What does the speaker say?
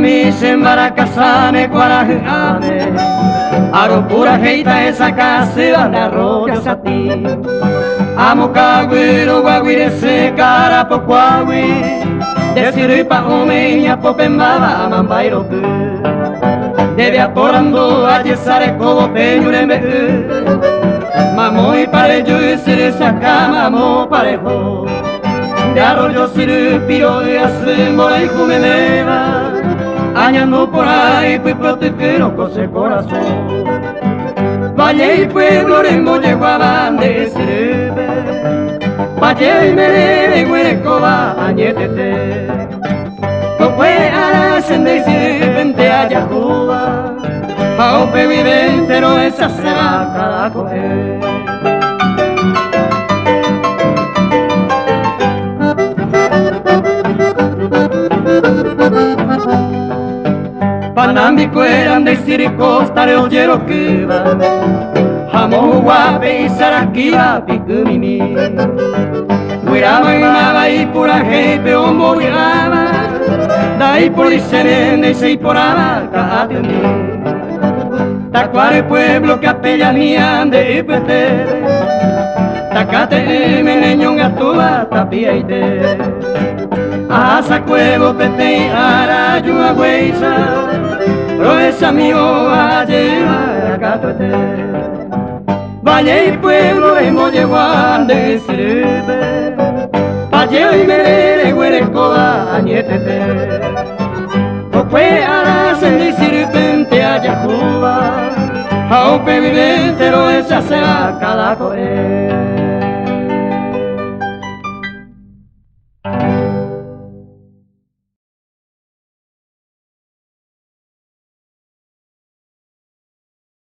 mi sembara casane cuarajane aro pura heita esa casa de arroyo sati amo caguero guaguire se cara pocuawi decir pa omeña popembaba mambairo que debe aporando a yesare como peñureme mamoy parejo y sire sacama mo parejo de arroyo sire piro de hace mora y jumeneva añando por ahí fui protegero con ese corazón valle y pueblo rembo llegó a bande sirve valle y merere huerecoba añetete fue a la senda y sirvente a Yahuba Paupe vive entero esa será cada coger Panambico eran de Siricosta de Ollero que va Jamón guape y saraquiva picumini Guirama y nava y pura gente homo guirama Dai por y serene y se por abarca atendí Tacuare pueblo que apellanía de Ipete Tacate meneñón atuba tapiaite Asa cuevo pete y arayu agüeiza Proeza mío a llevar a catote Valle y pueblo en Molleguán de sirve Valle y merere huerecoba añetete Fue a la senda y sirvente a Yahuba Aupe vive entero esa sea cada coe